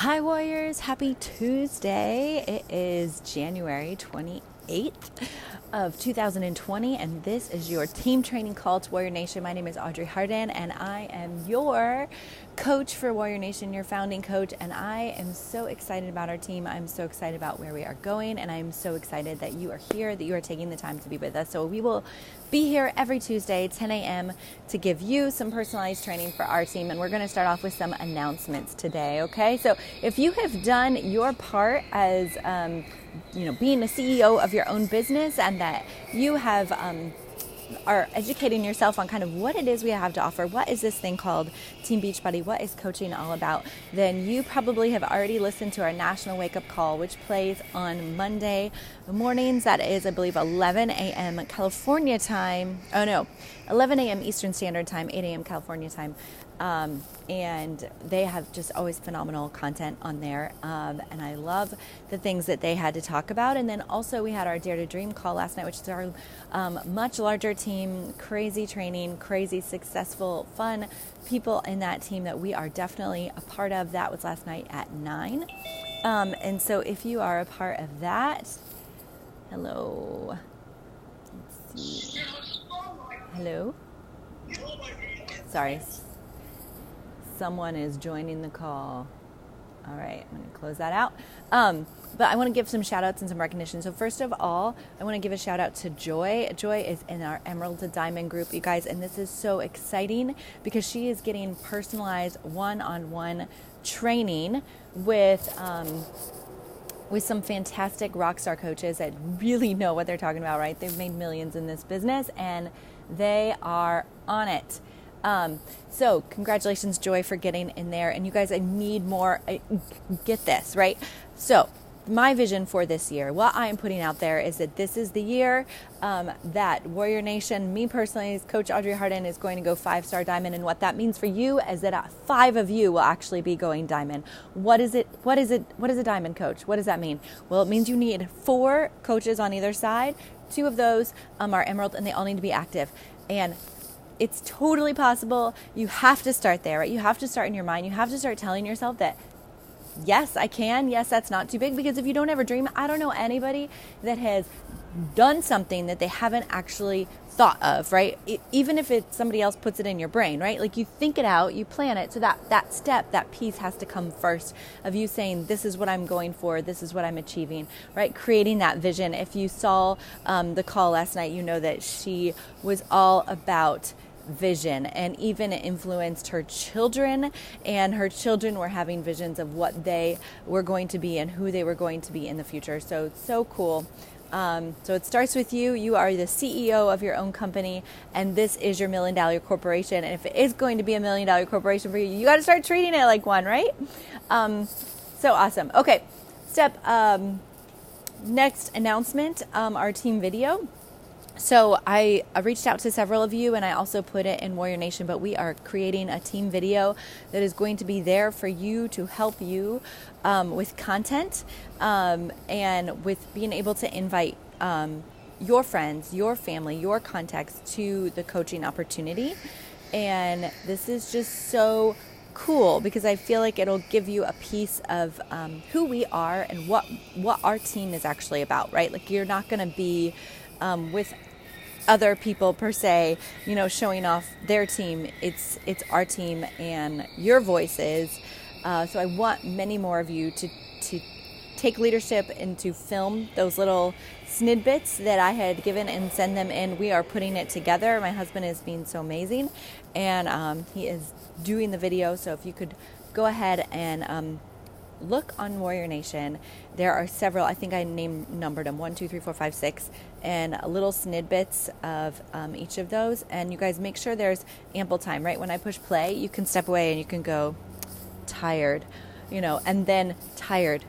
Hi, Warriors. Happy Tuesday. It is January 28th of 2020, and this is your team training call to Warrior Nation. My name is Audrey Hardin, and I am your coach for Warrior Nation, your founding coach, and I am so excited about our team. I'm so excited about where we are going, and I'm so excited that you are here, that you are taking the time to be with us. So we will be here every Tuesday, 10 a.m., to give you some personalized training for our team, and we're going to start off with some announcements today, okay? So if you have done your part as being the CEO of your own business, and that you have are educating yourself on kind of what it is we have to offer, what is this thing called Team Beachbody, what is coaching all about, then you probably have already listened to our National Wake Up Call, which plays on Monday mornings. That is, I believe, 11 a.m. California time. 11 a.m. Eastern Standard Time, 8 a.m. California time. And they have just always phenomenal content on there. And I love the things that they had to talk about. And then also we had our Dare to Dream call last night, which is our much larger team, crazy training, crazy successful, fun people in that team that we are definitely a part of. That was last night at 9. And so if you are a part of that, hello. Let's see. Hello. Sorry. Someone is joining the call. All right, I'm going to close that out. But I want to give some shout outs and some recognition. So first of all, I want to give a shout out to Joy. Joy is in our Emerald to Diamond group, you guys, and this is so exciting because she is getting personalized one-on-one training with some fantastic rock star coaches that really know what they're talking about, right? They've made millions in this business and they are on it. So congratulations, Joy, for getting in there. And you guys, I need more. Get this, right? So my vision for this year, what I am putting out there is that this is the year that Warrior Nation, me personally, as Coach Audrey Hardin, is going to go 5-star diamond. And what that means for you is that 5 of you will actually be going diamond. What is it? What is a diamond coach? What does that mean? Well, it means you need 4 coaches on either side. 2 of those are emerald, and they all need to be active. And it's totally possible. You have to start there, right? You have to start in your mind. You have to start telling yourself that, yes, I can. Yes, that's not too big. Because if you don't ever dream, I don't know anybody that has done something that they haven't actually thought of, right? Even if somebody else puts it in your brain, right? Like you think it out, you plan it. So that step, that piece has to come first of you saying, this is what I'm going for. This is what I'm achieving, right? Creating that vision. If you saw the call last night, you know that she was all about vision, and even it influenced her children, and her children were having visions of what they were going to be and who they were going to be in the future. So it's so cool. So it starts with you. You are the CEO of your own company, and this is your $1 million corporation. And if it is going to be a $1 million corporation for you, you got to start treating it like one, right? So awesome. Okay. Next announcement, our team video. So I reached out to several of you, and I also put it in Warrior Nation, but we are creating a team video that is going to be there for you to help you with content and with being able to invite your friends, your family, your contacts to the coaching opportunity. And this is just so cool because I feel like it'll give you a piece of who we are and what our team is actually about, right? Like you're not going to be with other people per se, showing off their team. It's our team and your voices. So I want many more of you to take leadership and to film those little snippets that I had given and send them in. We are putting it together. My husband is being so amazing, and he is doing the video. So if you could go ahead and look on Warrior Nation. There are several, I think I numbered them, 1, 2, 3, 4, 5, 6, and little snippets of each of those. And you guys make sure there's ample time, right? When I push play, you can step away and you can go tired, and then tired,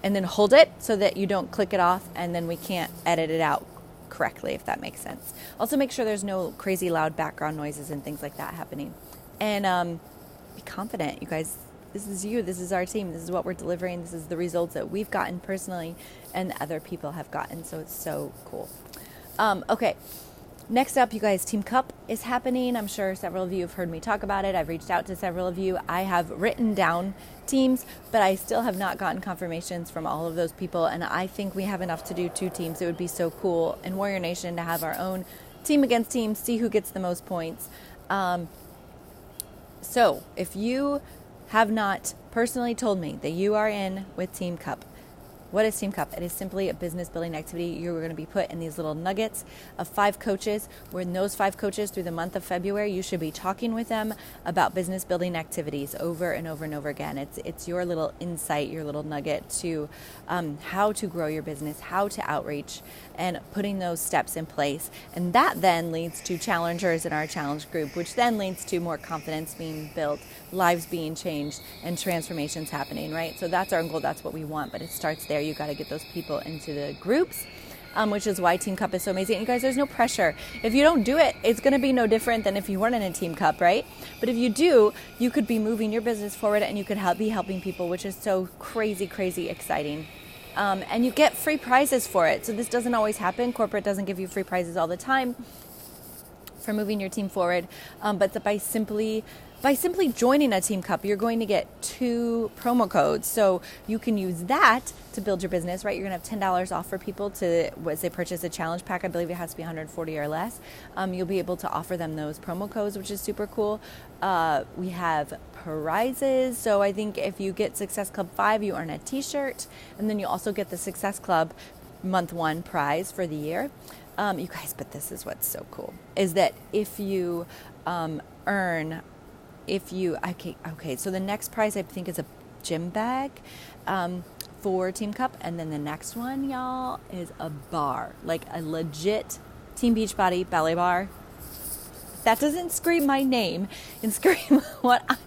and then hold it so that you don't click it off and then we can't edit it out correctly, if that makes sense. Also make sure there's no crazy loud background noises and things like that happening. And be confident, you guys. This is you. This is our team. This is what we're delivering. This is the results that we've gotten personally and other people have gotten. So it's so cool. Okay. Next up, you guys, Team Cup is happening. I'm sure several of you have heard me talk about it. I've reached out to several of you. I have written down teams, but I still have not gotten confirmations from all of those people. And I think we have enough to do 2 teams. It would be so cool in Warrior Nation to have our own team against team, see who gets the most points. So if you have not personally told me that you are in with Team Cup, what is Team Cup? It is simply a business building activity. You're going to be put in these little nuggets of 5 coaches, where in those 5 coaches through the month of February, you should be talking with them about business building activities over and over and over again. It's your little insight, your little nugget to how to grow your business, how to outreach, and putting those steps in place. And that then leads to challengers in our challenge group, which then leads to more confidence being built, lives being changed, and transformations happening, right? So that's our goal. That's what we want. But it starts there. You got to get those people into the groups, which is why Team Cup is so amazing. And you guys, there's no pressure. If you don't do it, it's going to be no different than if you weren't in a Team Cup, right? But if you do, you could be moving your business forward, and you could be helping people, which is so crazy, crazy exciting. And you get free prizes for it. So this doesn't always happen. Corporate doesn't give you free prizes all the time for moving your team forward. But by simply joining a Team Cup, you're going to get 2 promo codes. So you can use that to build your business, right? You're going to have $10 off for people as they purchase a challenge pack. I believe it has to be 140 or less. You'll be able to offer them those promo codes, which is super cool. We have prizes. So I think if you get Success Club 5, you earn a t-shirt, and then you also get the Success Club month 1 prize for the year. You guys, but this is what's so cool, is that if you okay, so the next prize I think is a gym bag for Team Cup, and then the next one, y'all, is a bar, like a legit Team Beachbody belly bar. That doesn't scream my name and scream what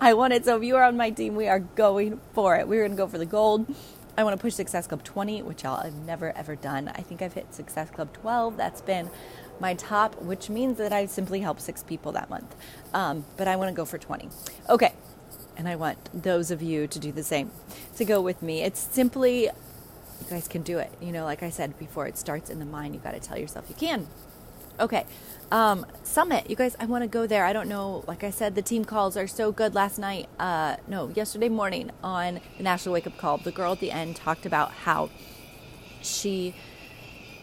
I want it. So if you are on my team, we are going for it. We're going to go for the gold. I want to push Success Club 20, which y'all I've never ever done. I think I've hit Success Club 12. That's been my top, which means that I simply helped 6 people that month. But I want to go for 20. Okay. And I want those of you to do the same, to go with me. It's simply, you guys can do it. Like I said before, it starts in the mind. You got to tell yourself you can. Okay. Summit, you guys, I want to go there. I don't know. Like I said, the team calls are so good. Yesterday morning on the National Wake Up Call, the girl at the end talked about how she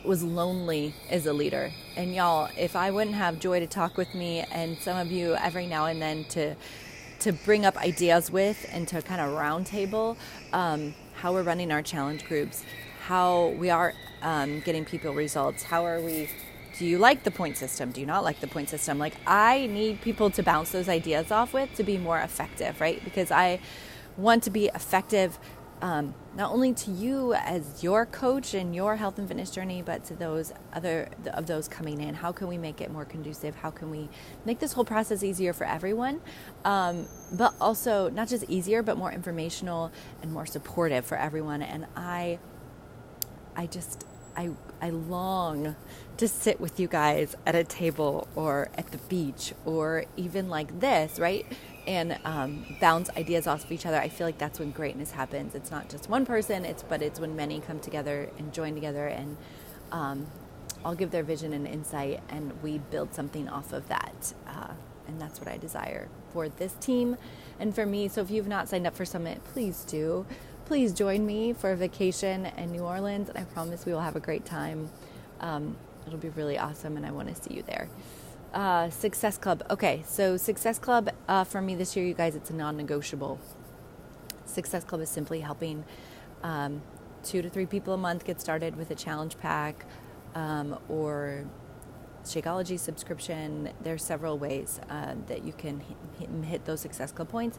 was lonely as a leader. And y'all, if I wouldn't have Joy to talk with me, and some of you every now and then to bring up ideas with, and to kind of round table how we're running our challenge groups, how we are getting people results, do you like the point system? Do you not like the point system? Like, I need people to bounce those ideas off with to be more effective, right? Because I want to be effective not only to you as your coach and your health and fitness journey, but to those those coming in. How can we make it more conducive? How can we make this whole process easier for everyone? But also not just easier, but more informational and more supportive for everyone. And I long to sit with you guys at a table or at the beach or even like this, right? And bounce ideas off of each other. I feel like that's when greatness happens. It's not just one person, but it's when many come together and join together, and all give their vision and insight, and we build something off of that. And that's what I desire for this team and for me. So if you've not signed up for Summit, please do. Please join me for a vacation in New Orleans, and I promise we will have a great time. It'll be really awesome, and I want to see you there. Success Club. Okay, so Success Club for me this year, you guys, it's a non-negotiable. Success Club is simply helping 2 to 3 people a month get started with a challenge pack or Shakeology subscription. There's several ways that you can hit those Success Club points.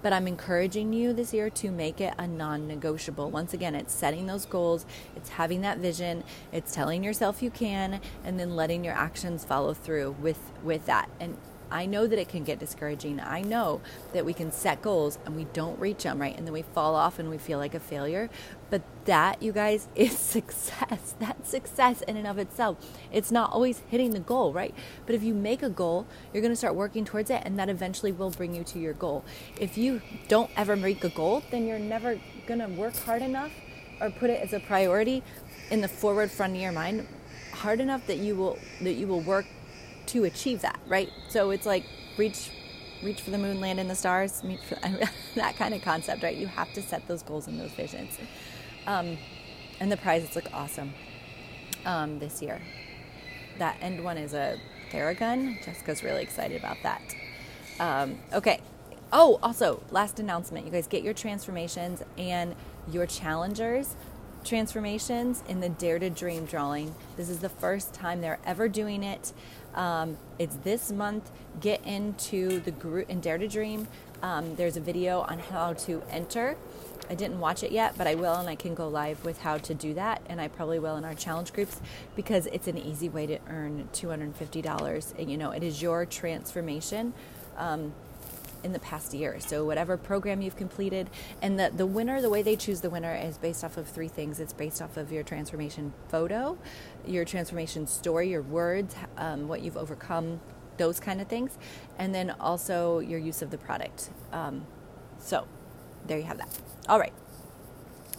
But I'm encouraging you this year to make it a non-negotiable. Once again, it's setting those goals, it's having that vision, it's telling yourself you can, and then letting your actions follow through with that. And I know that it can get discouraging. I know that we can set goals and we don't reach them, right? And then we fall off and we feel like a failure. But that, you guys, is success. That's success in and of itself. It's not always hitting the goal, right? But if you make a goal, you're going to start working towards it, and that eventually will bring you to your goal. If you don't ever make a goal, then you're never going to work hard enough or put it as a priority in the forward front of your mind hard enough that you will work to achieve that, right? So it's like reach for the moon, land in the stars, that kind of concept, right? You have to set those goals and those visions. And the prizes look awesome this year. That end one is a Theragun. Jessica's really excited about that. Okay. Oh, also, last announcement. You guys get your transformations and your challengers transformations in the Dare to Dream drawing. This is the first time they're ever doing it. It's this month. Get into the group in Dare to Dream. There's a video on how to enter. I didn't watch it yet, but I will, and I can go live with how to do that, and I probably will in our challenge groups, because it's an easy way to earn $250. And, it is your transformation in the past year. So whatever program you've completed, and the winner, the way they choose the winner is based off of three things. It's based off of your transformation photo, your transformation story, your words, what you've overcome, those kind of things, and then also your use of the product. So there you have that. All right.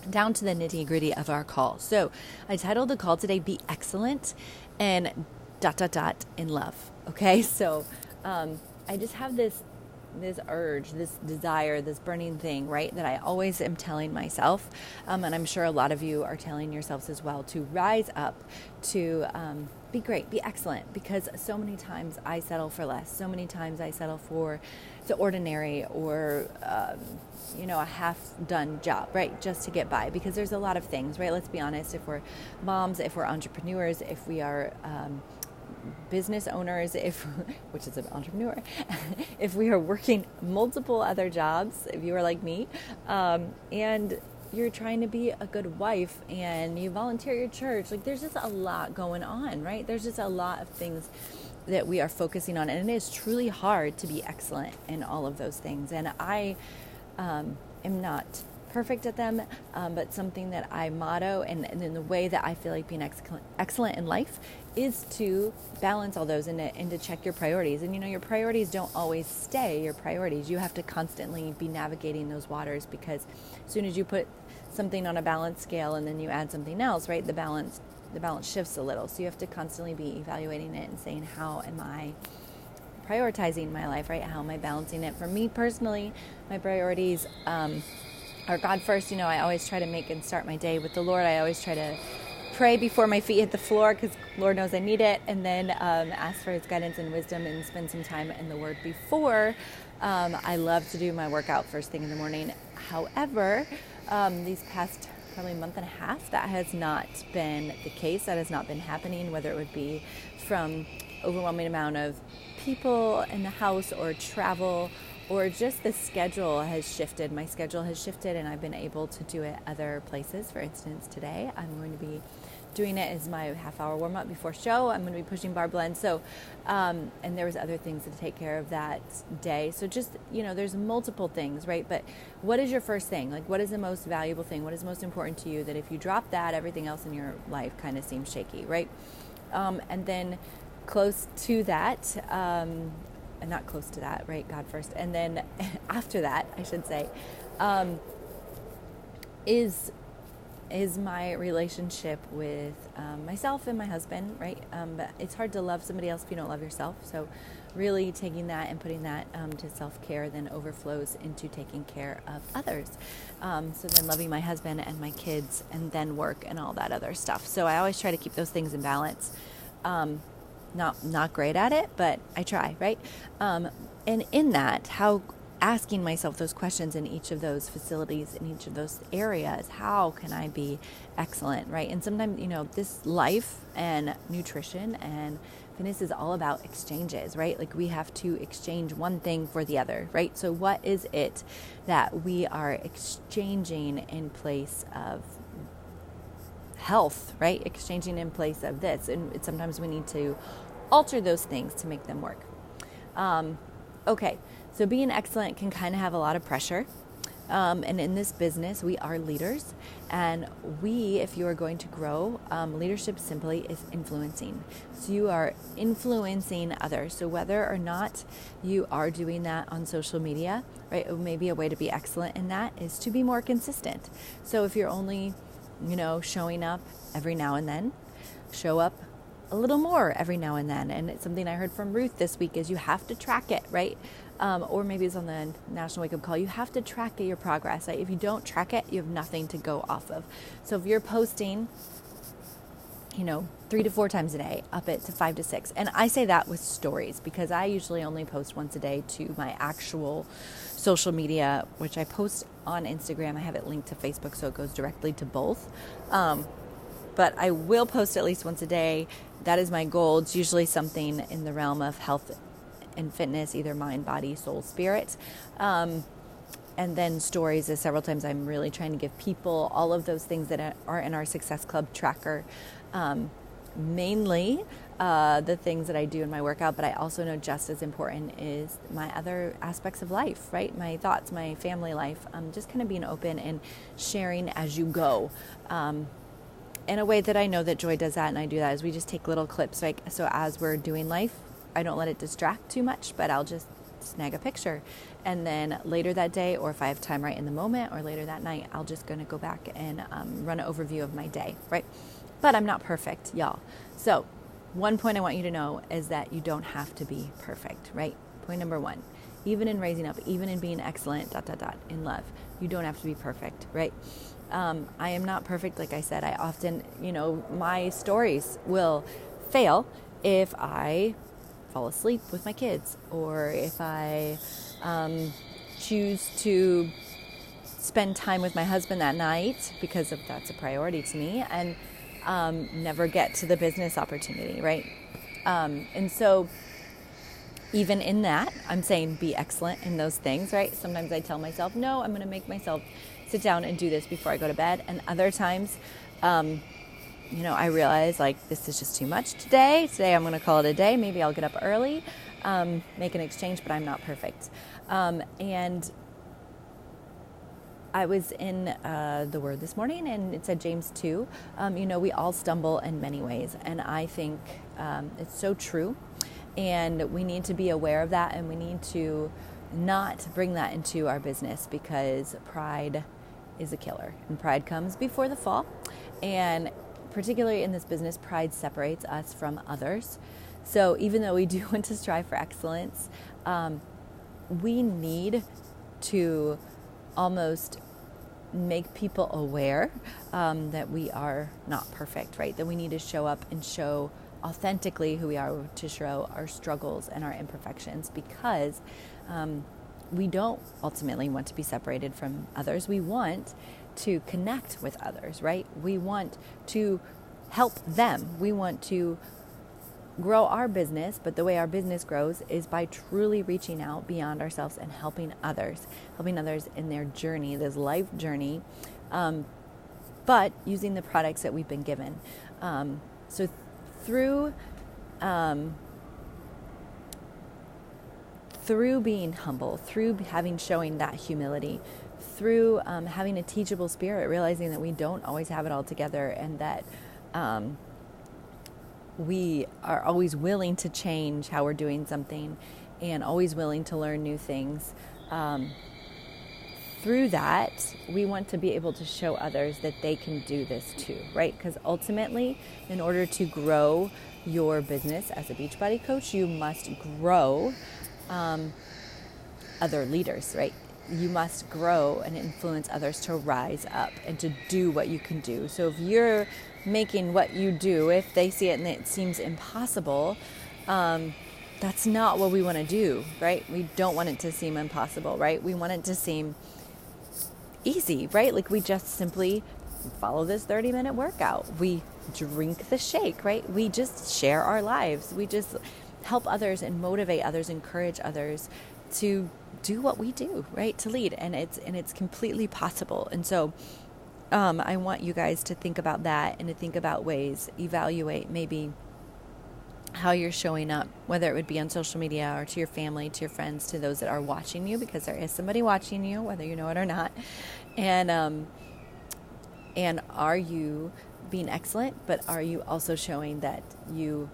Down to the nitty gritty of our call. So I titled the call today, Be Excellent and ... in love. Okay. So I just have this urge, this desire, this burning thing, right, that I always am telling myself, and I'm sure a lot of you are telling yourselves as well, to rise up, to be great, be excellent, because so many times I settle for less. So many times I settle for the ordinary, or a half-done job, right, just to get by, because there's a lot of things, right? Let's be honest. If we're moms, if we're entrepreneurs, if we are business owners, which is an entrepreneur, if we are working multiple other jobs, if you are like me, and you're trying to be a good wife and you volunteer at your church, like there's just a lot going on, right? There's just a lot of things that we are focusing on, and it is truly hard to be excellent in all of those things. And I am not perfect at them, but something that I motto, and in the way that I feel like being excellent in life is to balance all those and to check your priorities. And your priorities don't always stay your priorities. You have to constantly be navigating those waters, because as soon as you put something on a balance scale and then you add something else, right, the balance shifts a little. So you have to constantly be evaluating it and saying, how am I prioritizing my life, right? How am I balancing it? For me personally, my priorities are God first. I always try to make and start my day with the Lord. I always try to pray before my feet hit the floor, because Lord knows I need it, and then ask for His guidance and wisdom, and spend some time in the Word before. I love to do my workout first thing in the morning. However, these past probably month and a half, that has not been the case. That has not been happening, whether it would be from overwhelming amount of people in the house, or travel, or just the schedule has shifted. My schedule has shifted, and I've been able to do it other places. For instance, today I'm going to be doing it as my half-hour warm-up before show. I'm going to be pushing bar blends. So, and there was other things to take care of that day. So just, there's multiple things, right? But what is your first thing? Like, what is the most valuable thing? What is most important to you, that if you drop that, everything else in your life kind of seems shaky, right? And then close to that, and not close to that, right? God first. And then after that, I should say, is my relationship with myself and my husband, right? But it's hard to love somebody else if you don't love yourself. So really taking that and putting that to self-care then overflows into taking care of others. So then loving my husband and my kids, and then work and all that other stuff. So I always try to keep those things in balance. Not great at it, but I try, right? And in that, asking myself those questions in each of those facilities, in each of those areas, how can I be excellent, right? And sometimes, this life and nutrition and fitness is all about exchanges, right? Like, we have to exchange one thing for the other, right? So what is it that we are exchanging in place of health, right? Exchanging in place of this. And sometimes we need to alter those things to make them work. Okay, so being excellent can kind of have a lot of pressure. And in this business, we are leaders. And if you are going to grow, leadership simply is influencing. So you are influencing others. So whether or not you are doing that on social media, right? Maybe a way to be excellent in that is to be more consistent. So if you're only showing up every now and then, show up a little more every now and then. And it's something I heard from Ruth this week is you have to track it, right? Or maybe it's on the National Wake Up Call. You have to track your progress. Right? If you don't track it, you have nothing to go off of. So if you're posting, 3 to 4 times a day, up it to 5 to 6. And I say that with stories because I usually only post once a day to my actual social media, which I post on Instagram. I have it linked to Facebook, so it goes directly to both. But I will post at least once a day. That is my goal. It's usually something in the realm of health and fitness, either mind, body, soul, spirit. And then stories is several times. I'm really trying to give people all of those things that are in our Success Club tracker. Mainly the things that I do in my workout, but I also know just as important is my other aspects of life, right? My thoughts, my family life, just kind of being open and sharing as you go. In a way that I know that Joy does that, and I do that, is we just take little clips. Like, so as we're doing life, I don't let it distract too much, but I'll just snag a picture. And then later that day, or if I have time right in the moment, or later that night, I'll just going to go back and run an overview of my day, right? But I'm not perfect, y'all. So one point I want you to know is that you don't have to be perfect, right? Point number 1, even in raising up, even in being excellent, in love, you don't have to be perfect, right? I am not perfect. Like I said, I often, my stories will fail if I fall asleep with my kids, or if I choose to spend time with my husband that night because that's a priority to me, and never get to the business opportunity, right? And so even in that, I'm saying be excellent in those things, right? Sometimes I tell myself, no, I'm going to make myself sit down and do this before I go to bed. And other times, I realize like this is just too much today. Today I'm going to call it a day. Maybe I'll get up early, make an exchange, but I'm not perfect. And I was in the Word this morning, and it said James 2, we all stumble in many ways. And I think it's so true. And we need to be aware of that, and we need to not bring that into our business, because pride is a killer. And pride comes before the fall. And particularly in this business, pride separates us from others. So even though we do want to strive for excellence, we need to almost make people aware that we are not perfect, right? That we need to show up and show authentically who we are, to show our struggles and our imperfections, because we don't ultimately want to be separated from others. We want to connect with others, right? We want to help them. We want to grow our business, but the way our business grows is by truly reaching out beyond ourselves and helping others in their journey, this life journey, but using the products that we've been given. So through being humble, through showing that humility, through having a teachable spirit, realizing that we don't always have it all together, and that we are always willing to change how we're doing something, and always willing to learn new things. Through that, we want to be able to show others that they can do this too, right? Because ultimately, in order to grow your business as a Beachbody coach, you must grow other leaders, right? You must grow and influence others to rise up and to do what you can do. So if you're making what you do, if they see it and it seems impossible, that's not what we want to do, right? We don't want it to seem impossible, right? We want it to seem easy, right? Like we just simply follow this 30-minute workout. We drink the shake, right? We just share our lives. We just help others and motivate others, encourage others to do what we do, right? To lead. And it's completely possible. And so I want you guys to think about that, and to think about ways, evaluate maybe how you're showing up, whether it would be on social media or to your family, to your friends, to those that are watching you, because there is somebody watching you, whether you know it or not. And are you being excellent, but are you also showing that you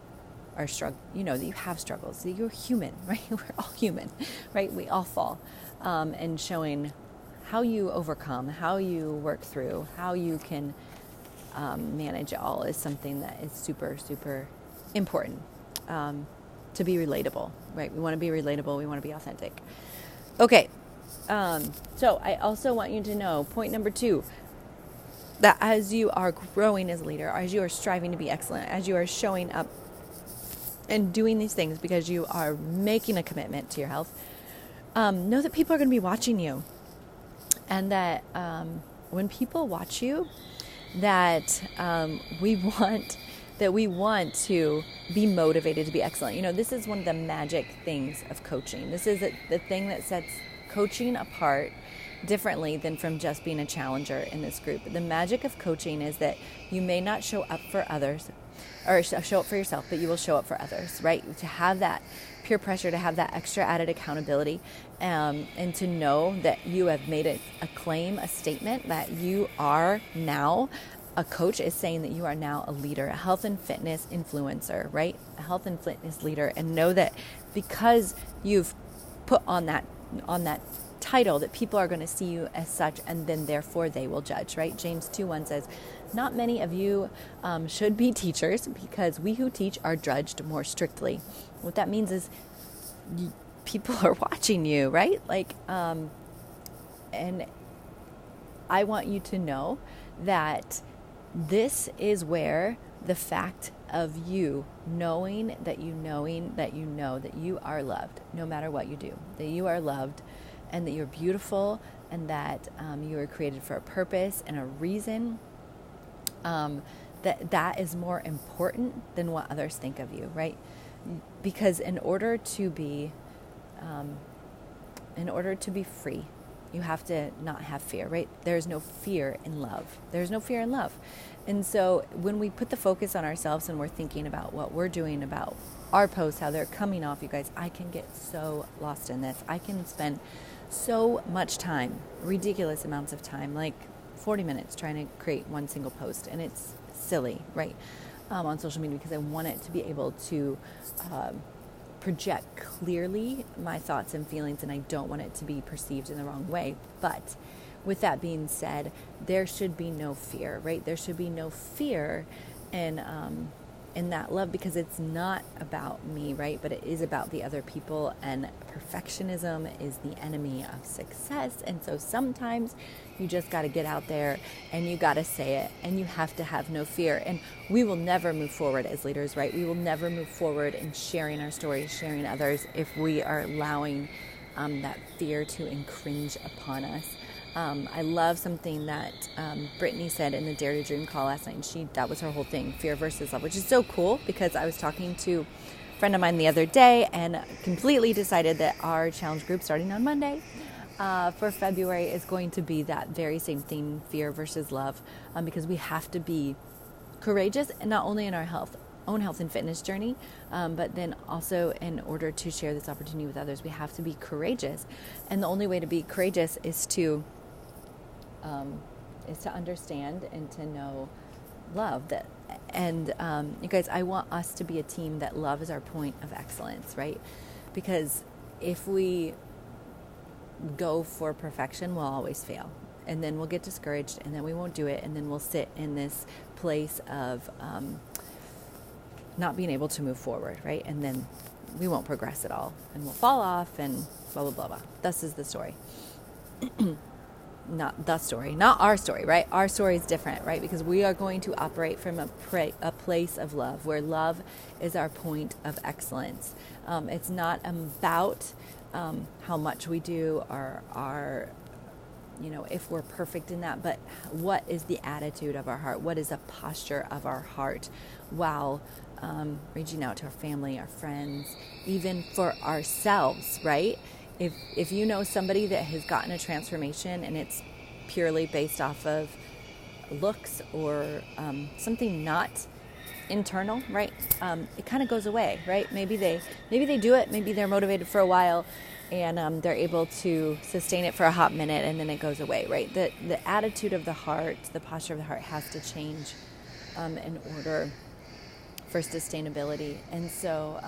are that you have struggles, that you're human, right? We're all human, right? We all fall. And showing how you overcome, how you work through, how you can manage it all is something that is super, super important to be relatable, right? We want to be relatable. We want to be authentic. Okay. So I also want you to know, point number 2, that as you are growing as a leader, as you are striving to be excellent, as you are showing up and doing these things because you are making a commitment to your health, know that people are going to be watching you. And that when people watch you, that we want to be motivated to be excellent. You know, this is one of the magic things of coaching. This is the thing that sets coaching apart differently than from just being a challenger in this group. The magic of coaching is that you may not show up for others or show up for yourself, but you will show up for others, right? To have that peer pressure, to have that extra added accountability, and to know that you have made a claim, a statement that you are now, a coach is saying that you are now a leader, a health and fitness influencer, right? A health and fitness leader, and know that because you've put on that title, that people are going to see you as such, and then therefore they will judge, right? James 2:1 says, not many of you should be teachers, because we who teach are judged more strictly. What that means is people are watching you, right? And I want you to know that this is where the fact of you knowing that you know that you are loved, no matter what you do, that you are loved, and that you're beautiful, and that you are created for a purpose and a reason, that is more important than what others think of you, right? Because in order to be free, you have to not have fear, right? There's no fear in love. There's no fear in love. And so when we put the focus on ourselves and we're thinking about what we're doing, about our posts, how they're coming off, you guys, I can get so lost in this. I can spend so much time, ridiculous amounts of time, like 40 minutes trying to create one single post. And it's silly, right? On social media, because I want it to be able to project clearly my thoughts and feelings, and I don't want it to be perceived in the wrong way. But with that being said, there should be no fear, right? There should be no fear in that love, because it's not about me, right? But it is about the other people, and perfectionism is the enemy of success. And so sometimes you just got to get out there and you got to say it, and you have to have no fear. And we will never move forward as leaders, right? We will never move forward in sharing our stories, sharing others, if we are allowing that fear to encringe upon us. I love something that Brittany said in the Dare to Dream call last night, and that was her whole thing, fear versus love, which is so cool, because I was talking to a friend of mine the other day and completely decided that our challenge group starting on Monday for February is going to be that very same thing, fear versus love, because we have to be courageous, and not only in our own health and fitness journey, but then also in order to share this opportunity with others, we have to be courageous. And the only way to be courageous is to understand and to know love. And you guys, I want us to be a team that love is our point of excellence, right? Because if we go for perfection, we'll always fail. And then we'll get discouraged, and then we won't do it, and then we'll sit in this place of not being able to move forward, right? And then we won't progress at all, and we'll fall off, and blah, blah, blah, blah. This is the story. Not the story, not our story, right? Our story is different, right? Because we are going to operate from a place of love, where love is our point of excellence. It's not about how much we do, or if we're perfect in that, but what is the attitude of our heart? What is the posture of our heart while reaching out to our family, our friends, even for ourselves, right? If you know somebody that has gotten a transformation and it's purely based off of looks or something not internal, right? It kind of goes away, right? Maybe they do it. Maybe they're motivated for a while, and they're able to sustain it for a hot minute, and then it goes away, right? The attitude of the heart, the posture of the heart has to change in order for sustainability. And so,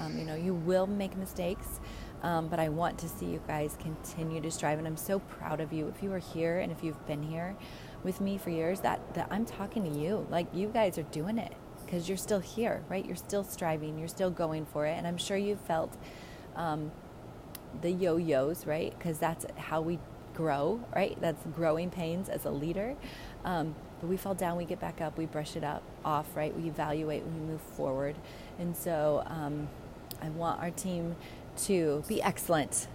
you will make mistakes. But I want to see you guys continue to strive, and I'm so proud of you. If you are here and if you've been here with me for years, that I'm talking to you. Like, you guys are doing it. because you're still here, right? You're still striving, you're still going for it. And I'm sure you've felt the yo-yos, right? Because that's how we grow, right? That's growing pains as a leader. But we fall down, we get back up, we brush it off, right? We evaluate, we move forward. And so I want our team to be excellent, ...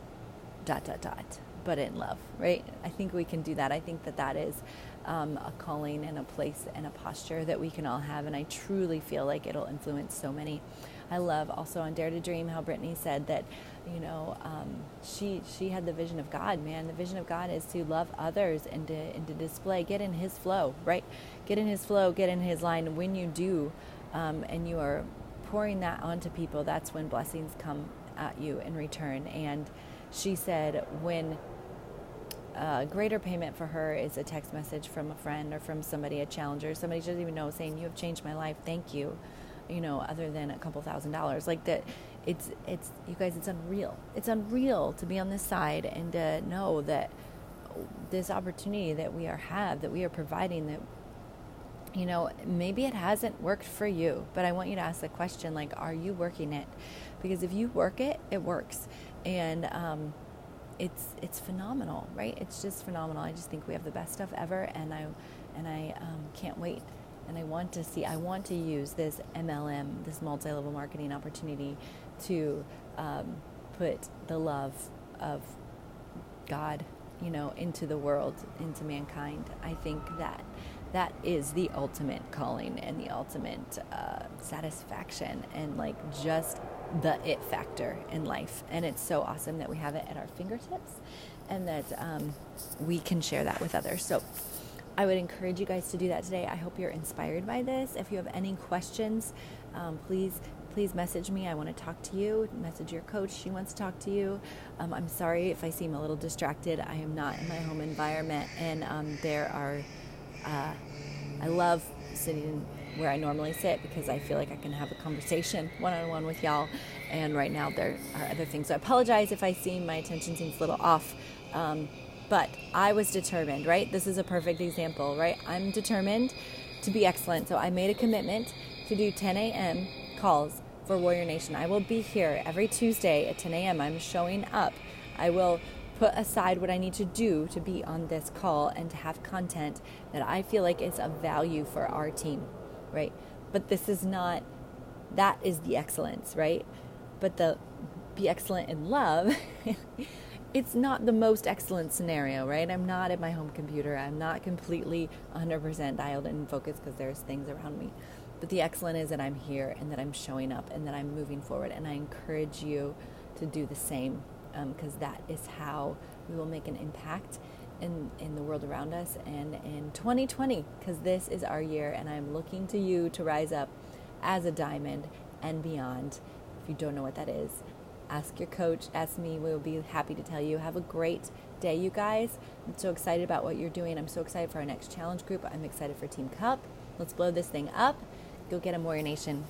but in love, right? I think we can do that. I think that is a calling and a place and a posture that we can all have. And I truly feel like it'll influence so many. I love also on Dare to Dream how Brittany said that, she had the vision of God, man. The vision of God is to love others and to display, get in his flow, right? Get in his flow, get in his line. When you do, and you are pouring that onto people, that's when blessings come at you in return. And she said when greater payment for her is a text message from a friend or from somebody, a challenger, somebody she doesn't even know, saying, you have changed my life, thank you, other than a couple $1,000s, like that. It's you guys, it's unreal to be on this side and to know that this opportunity that we are providing, that maybe it hasn't worked for you, but I want you to ask the question, like, are you working it? Because if you work it, it works. And it's phenomenal, right? It's just phenomenal. I just think we have the best stuff ever, and I can't wait. And I want to use this MLM, this multi-level marketing opportunity, to put the love of God, into the world, into mankind. I think that is the ultimate calling and the ultimate satisfaction, and like just the it factor in life. And it's so awesome that we have it at our fingertips, and that we can share that with others. So I would encourage you guys to do that today. I hope you're inspired by this. If you have any questions, please message me. I want to talk to you. Message your coach. She wants to talk to you. I'm sorry if I seem a little distracted. I am not in my home environment, and I love sitting where I normally sit because I feel like I can have a conversation one-on-one with y'all. And right now there are other things. So I apologize if my attention seems a little off. But I was determined, right? This is a perfect example, right? I'm determined to be excellent. So I made a commitment to do 10 a.m. calls for Warrior Nation. I will be here every Tuesday at 10 a.m. I'm showing up. I will put aside what I need to do to be on this call and to have content that I feel like is of value for our team, right? But that is the excellence, right? But the be excellent in love, it's not the most excellent scenario, right? I'm not at my home computer. I'm not completely 100% dialed in and focused because there's things around me. But the excellent is that I'm here and that I'm showing up and that I'm moving forward. And I encourage you to do the same, because that is how we will make an impact in the world around us and in 2020, because this is our year, and I'm looking to you to rise up as a diamond and beyond. If you don't know what that is, ask your coach, ask me. We'll be happy to tell you. Have a great day, you guys. I'm so excited about what you're doing. I'm so excited for our next challenge group. I'm excited for Team Cup. Let's blow this thing up. Go get 'em, Warrior Nation.